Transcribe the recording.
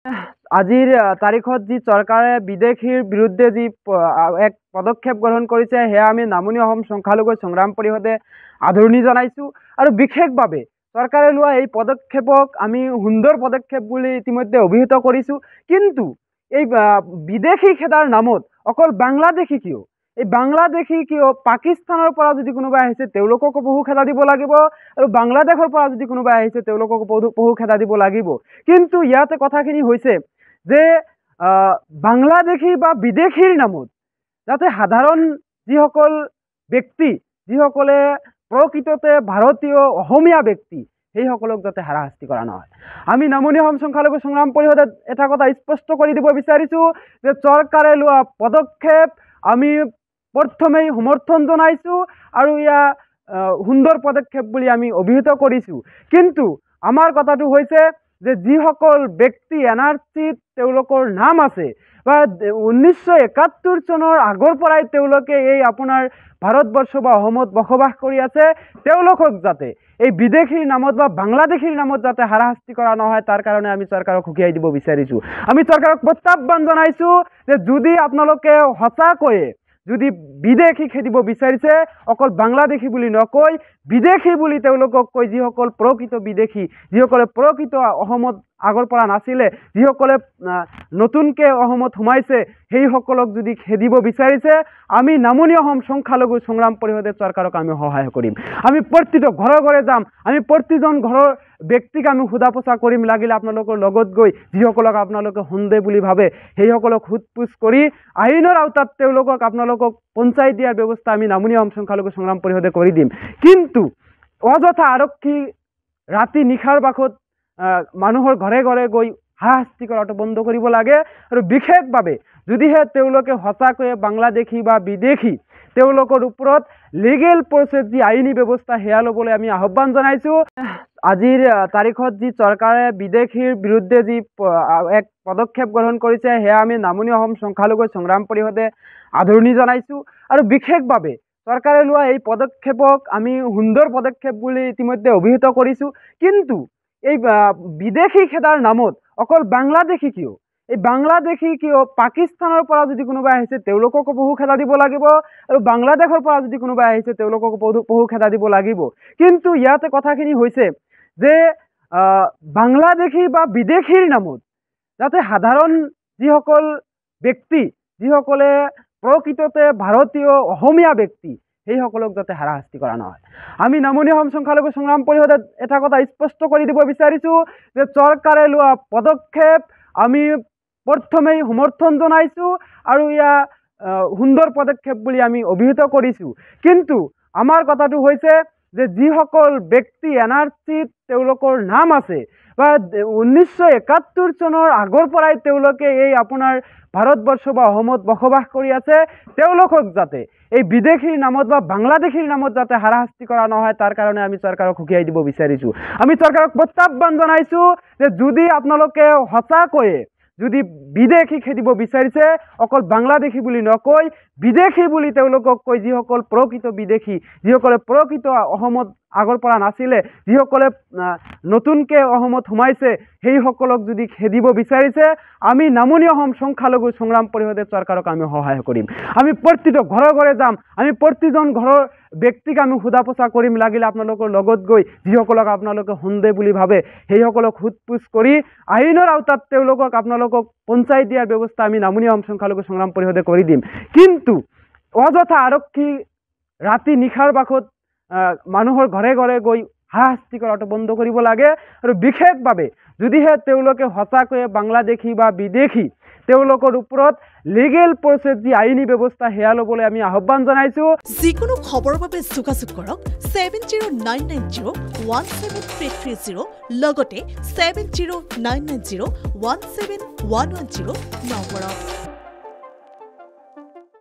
আজিৰ তাৰিখত যি চৰকাৰে বিদেশীৰ বিৰুদ্ধে যি এক পদক্ষেপ গ্ৰহণ কৰিছে সেয়া আমি নামনি অসম সংখ্যালঘু সংগ্ৰাম পৰিষদে আদৰণি জনাইছোঁ আৰু বিশেষভাৱে চৰকাৰে লোৱা এই পদক্ষেপক আমি সুন্দৰ পদক্ষেপ বুলি ইতিমধ্যে অভিহিত কৰিছোঁ। কিন্তু এই বিদেশী খেদাৰ নামত অকল বাংলাদেশী কিয়, এই বাংলাদেশী কিয় পাকিস্তানৰ পৰা যদি কোনোবাই আহিছে তেওঁলোককো বহু খেদা দিব লাগিব আৰু বাংলাদেশৰ পৰা যদি কোনোবাই আহিছে তেওঁলোককো বহু খেদা দিব লাগিব। কিন্তু ইয়াতে কথাখিনি হৈছে যে বাংলাদেশী বা বিদেশীৰ নামত যাতে সাধাৰণ যিসকল ব্যক্তি যিসকলে প্ৰকৃততে ভাৰতীয় অসমীয়া ব্যক্তি সেইসকলক যাতে হাৰাশাস্তি কৰা নহয়। আমি নামনি অসম সংখ্যালঘু সংগ্ৰাম পৰিষদে এটা কথা স্পষ্ট কৰি দিব বিচাৰিছোঁ যে চৰকাৰে লোৱা পদক্ষেপ আমি প্ৰথমেই সমৰ্থন জনাইছোঁ আৰু ইয়া সুন্দৰ পদক্ষেপ বুলি আমি অভিহিত কৰিছোঁ। কিন্তু আমাৰ কথাটো হৈছে যে যিসকল ব্যক্তি NRCত তেওঁলোকৰ নাম আছে বা 1971 চনৰ আগৰ পৰাই তেওঁলোকে এই আপোনাৰ ভাৰতবৰ্ষ বা অসমত বসবাস কৰি আছে তেওঁলোকক যাতে এই বিদেশীৰ নামত বা বাংলাদেশীৰ নামত যাতে হাৰাশাস্তি কৰা নহয় তাৰ কাৰণে আমি চৰকাৰক সকীয়াই দিব বিচাৰিছোঁ। আমি চৰকাৰক প্ৰত্যাহ্বান জনাইছোঁ যে যদি আপোনালোকে সঁচাকৈয়ে যদি বিদেশী খেদিব বিচাৰিছে অকল বাংলাদেশী বুলি নকয় বিদেশী বুলি তেওঁলোকক কয়, যিসকল প্ৰকৃত বিদেশী যিসকলে প্ৰকৃত অসমত আগৰ পৰা নাছিলে যিসকলে নতুনকৈ অসমত সোমাইছে সেইসকলক যদি খেদিব বিচাৰিছে আমি নামনি অসম সংখ্যালঘু সংগ্ৰাম পৰিষদে চৰকাৰক আমি সহায় কৰিম। আমি প্ৰতিটো ঘৰে ঘৰে যাম, আমি প্ৰতিজন ঘৰৰ ব্যক্তিক আমি সোধা পোছা কৰিম, লাগিলে আপোনালোকৰ লগত গৈ যিসকলক আপোনালোকে সন্দেহ বুলি ভাবে সেইসকলক সোধ পোছ কৰি আইনৰ আওতাত তেওঁলোকক আপোনালোকক পঞ্চায়ত দিয়াৰ ব্যৱস্থা আমি নামনি অসম সংখ্যালঘু সংগ্ৰাম পৰিষদে কৰি দিম। কিন্তু অযথা আৰক্ষী ৰাতি নিশাৰ বাখত মানুহৰ ঘৰে ঘৰে গৈ হাৰাশাস্তি কৰাটো বন্ধ কৰিব লাগে আৰু বিশেষভাৱে যদিহে তেওঁলোকে সঁচাকৈয়ে বাংলাদেশী বা বিদেশী তেওঁলোকৰ ওপৰত লিগেল প্ৰচেছ যি আইনী ব্যৱস্থা সেয়া ল'বলৈ আমি আহ্বান জনাইছোঁ। আজিৰ তাৰিখত যি চৰকাৰে বিদেশীৰ বিৰুদ্ধে যি এক পদক্ষেপ গ্ৰহণ কৰিছে সেয়া আমি নামনি অসম সংখ্যালঘু সংগ্ৰাম পৰিষদে আদৰণি জনাইছোঁ আৰু বিশেষভাৱে চৰকাৰে লোৱা এই পদক্ষেপক আমি সুন্দৰ পদক্ষেপ বুলি ইতিমধ্যে অভিহিত কৰিছোঁ। কিন্তু এই বিদেশী খেদাৰ নামত অকল বাংলাদেশী কিয়, এই বাংলাদেশী কিয় পাকিস্তানৰ পৰা যদি কোনোবাই আহিছে তেওঁলোককো বহু খেদা দিব লাগিব আৰু বাংলাদেশৰ পৰা যদি কোনোবাই আহিছে তেওঁলোককো বহু খেদা দিব লাগিব। কিন্তু ইয়াতে কথাখিনি হৈছে যে বাংলাদেশী বা বিদেশীৰ নামত যাতে সাধাৰণ যিসকল ব্যক্তি যিসকলে প্ৰকৃততে ভাৰতীয় অসমীয়া ব্যক্তি সেইসকলক যাতে হাৰাশাস্তি কৰা নহয়। আমি নামনি অসম সংখ্যালঘু সংগ্ৰাম পৰিষদে এটা কথা স্পষ্ট কৰি দিব বিচাৰিছোঁ যে চৰকাৰে লোৱা পদক্ষেপ আমি প্ৰথমেই সমৰ্থন জনাইছোঁ আৰু ইয়া সুন্দৰ পদক্ষেপ বুলি আমি অভিহিত কৰিছোঁ। কিন্তু আমাৰ কথাটো হৈছে যে যিসকল ব্যক্তি NRCত তেওঁলোকৰ নাম আছে বা 1971 চনৰ আগৰ পৰাই তেওঁলোকে এই আপোনাৰ ভাৰতবৰ্ষ বা অসমত বসবাস কৰি আছে তেওঁলোকক যাতে এই বিদেশীৰ নামত বা বাংলাদেশীৰ নামত যাতে হাৰাশাস্তি কৰা নহয় তাৰ কাৰণে আমি চৰকাৰক সকীয়াই দিব বিচাৰিছোঁ। আমি চৰকাৰক প্ৰত্যাহ্বান জনাইছোঁ যে যদি আপোনালোকে সঁচাকৈয়ে যদি বিদেশী খেদিব বিচাৰিছে অকল বাংলাদেশী বুলি নকয় বিদেশী বুলি তেওঁলোকক কয়, যিসকল প্ৰকৃত বিদেশী যিসকলে প্ৰকৃত অসমত আগৰ পৰা নাছিলে যিসকলে নতুনকৈ অসমত সোমাইছে সেইসকলক যদি খেদিব বিচাৰিছে আমি নামনি অসম সংখ্যালঘু সংগ্ৰাম পৰিষদে চৰকাৰক আমি সহায় কৰিম। আমি প্ৰতিটো ঘৰে ঘৰে যাম, আমি প্ৰতিজন ঘৰৰ ব্যক্তিক আমি সোধা পোছা কৰিম, লাগিলে আপোনালোকৰ লগত গৈ যিসকলক আপোনালোকে সন্দেহ বুলি ভাবে সেইসকলক সোধ পোছ কৰি আইনৰ আওতাত তেওঁলোকক আপোনালোকক পঞ্চায়ত দিয়াৰ ব্যৱস্থা আমি নামনি অসম সংখ্যালঘু সংগ্ৰাম পৰিষদে কৰি দিম। কিন্তু অযথা আৰক্ষী ৰাতি নিশাৰ বাখত মানুহৰ ঘৰে ঘৰে গৈ হাৰাশাস্তি কৰাটো বন্ধ কৰিব লাগে আৰু বিশেষভাৱে যদিহে তেওঁলোকে সঁচাকৈয়ে বাংলাদেশী বা বিদেশী তেওঁলোকৰ ওপৰত লিগেল প্ৰচেছ যি আইনী ব্যৱস্থা সেয়া ল'বলৈ আমি আহ্বান জনাইছোঁ। যিকোনো খবৰৰ বাবে যোগাযোগ কৰক 7099017330 লগতে 7099017110 নম্বৰত।